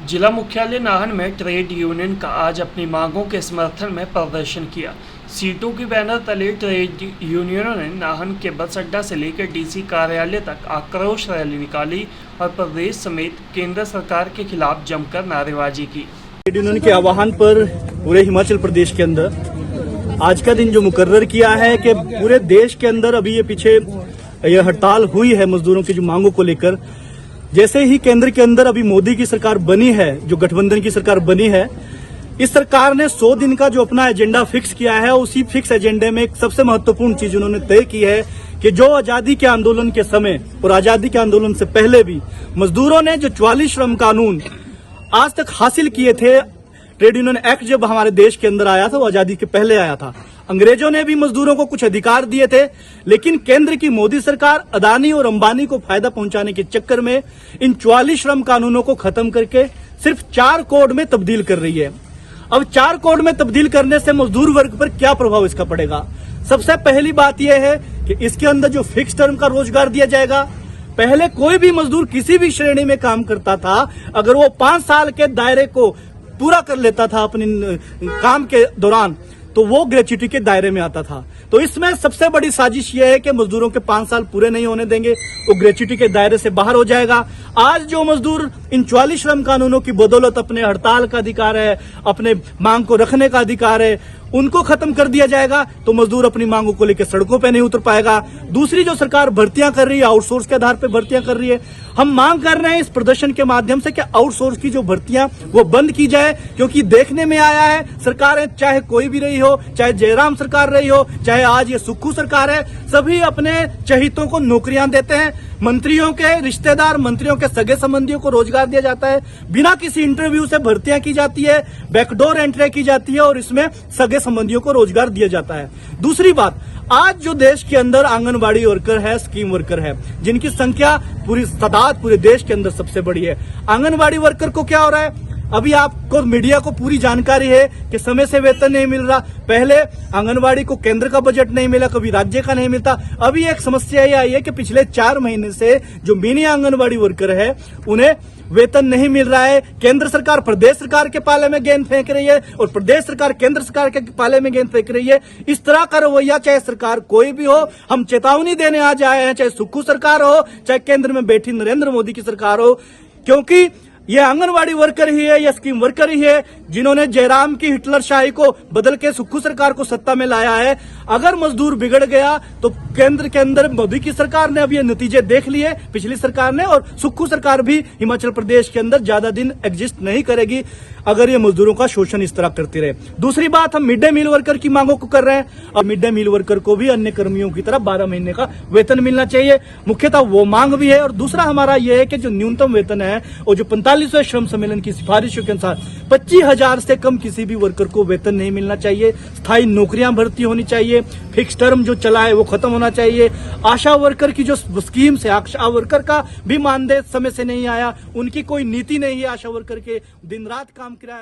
जिला मुख्यालय नाहन में ट्रेड यूनियन का आज अपनी मांगों के समर्थन में प्रदर्शन किया। सीटों के बैनर तले ट्रेड यूनियनों ने नाहन के बस अड्डा से लेकर डीसी कार्यालय तक आक्रोश रैली निकाली और प्रदेश समेत केंद्र सरकार के खिलाफ जमकर नारेबाजी की। ट्रेड यूनियन के आह्वान पर पूरे हिमाचल प्रदेश के अंदर आज का दिन जो मुकर्रर किया है कि पूरे देश के अंदर अभी ये पीछे ये हड़ताल हुई है मजदूरों की जो मांगों को लेकर। जैसे ही केंद्र के अंदर अभी मोदी की सरकार बनी है, जो गठबंधन की सरकार बनी है, इस सरकार ने 100 दिन का जो अपना एजेंडा फिक्स किया है, उसी फिक्स एजेंडे में एक सबसे महत्वपूर्ण चीज उन्होंने तय की है कि जो आजादी के आंदोलन के समय और आजादी के आंदोलन से पहले भी मजदूरों ने जो 44 श्रम कानून आज तक हासिल किए थे, ट्रेड यूनियन एक्ट जब हमारे देश के अंदर आया था वो आजादी के पहले आया था। अंग्रेजों ने भी मजदूरों को कुछ अधिकार दिए थे, लेकिन केंद्र की मोदी सरकार अदानी और अंबानी को फायदा पहुंचाने के चक्कर में इन 44 श्रम कानूनों को खत्म करके सिर्फ 4 कोड में तब्दील कर रही है। अब 4 कोड में तब्दील करने से मजदूर वर्ग पर क्या प्रभाव इसका पड़ेगा? सबसे पहली बात यह है कि इसके अंदर जो फिक्स टर्म का रोजगार दिया जाएगा। पहले कोई भी मजदूर किसी भी श्रेणी में काम करता था, अगर वो 5 साल के दायरे को पूरा कर लेता था अपने काम के दौरान, तो वो ग्रेच्युटी के दायरे में आता था। तो इसमें सबसे बड़ी साजिश यह है कि मजदूरों के 5 साल पूरे नहीं होने देंगे, वो ग्रेच्युटी के दायरे से बाहर हो जाएगा। आज जो मजदूर इन 44 श्रम कानूनों की बदौलत अपने हड़ताल का अधिकार है, अपने मांग को रखने का अधिकार है, उनको खत्म कर दिया जाएगा, तो मजदूर अपनी मांगों को लेकर सड़कों पे नहीं उतर पाएगा। दूसरी जो सरकार भर्तियां कर रही है, आउटसोर्स के आधार पर भर्तियां कर रही है, हम मांग कर रहे हैं इस प्रदर्शन के माध्यम से कि आउटसोर्स की जो भर्तियां वो बंद की जाए, क्योंकि देखने में आया है सरकारें चाहे कोई भी रही हो, चाहे जयराम सरकार रही हो, चाहे आज ये सुक्खू सरकार है, सभी अपने चहितों को नौकरियां देते हैं। मंत्रियों के रिश्तेदार, मंत्रियों के सगे संबंधियों को रोजगार दिया जाता है, बिना किसी इंटरव्यू से भर्तियां की जाती है, बैकडोर एंट्री की जाती है और इसमें सगे संबंधियों को रोजगार दिया जाता है। दूसरी बात, आज जो देश के अंदर आंगनबाड़ी वर्कर है, स्कीम वर्कर है, जिनकी संख्या पूरी तादाद पूरे देश के अंदर सबसे बड़ी है, आंगनबाड़ी वर्कर को क्या हो रहा है? अभी आपको मीडिया को पूरी जानकारी है कि समय से वेतन नहीं मिल रहा। पहले आंगनबाड़ी को केंद्र का बजट नहीं मिला, कभी राज्य का नहीं मिलता। अभी एक समस्या यह आई है कि पिछले 4 महीने से जो मिनी आंगनबाड़ी वर्कर है उन्हें वेतन नहीं मिल रहा है। केंद्र सरकार प्रदेश सरकार के पाले में गेंद फेंक रही है और प्रदेश सरकार केंद्र सरकार के पाले में गेंद फेंक रही है। इस तरह का रवैया चाहे सरकार कोई भी हो, हम चेतावनी देने आज आए हैं, चाहे सुक्खू सरकार हो, चाहे केंद्र में बैठी नरेंद्र मोदी की सरकार हो, क्योंकि ये आंगनबाड़ी वर्कर ही है, ये स्कीम वर्कर ही है जिन्होंने जयराम की हिटलर शाही को बदल के सुक्खू सरकार को सत्ता में लाया है। अगर मजदूर बिगड़ गया तो केंद्र के अंदर मोदी की सरकार ने अब ये नतीजे देख लिए, पिछली सरकार ने, और सुक्खू सरकार भी हिमाचल प्रदेश के अंदर ज्यादा दिन एग्जिस्ट नहीं करेगी अगर ये मजदूरों का शोषण इस तरह करती रहे। दूसरी बात, हम मिड डे मील वर्कर की मांगों को कर रहे हैं। अब मिड डे मील वर्कर को भी अन्य कर्मियों की तरह 12 महीने का वेतन मिलना चाहिए, मुख्यतः वो मांग भी है। और दूसरा हमारा यह है कि जो न्यूनतम वेतन है और जो 45वें श्रम सम्मेलन की सिफारिशों के अनुसार 25,000 से कम किसी भी वर्कर को वेतन नहीं मिलना चाहिए। स्थायी नौकरियां भर्ती होनी चाहिए, फिक्स टर्म जो चला है वो खत्म होना चाहिए। आशा वर्कर की जो स्कीम से आशा वर्कर का भी मानदेय समय से नहीं आया, उनकी कोई नीति नहीं है आशा वर्कर के दिन रात काम किया।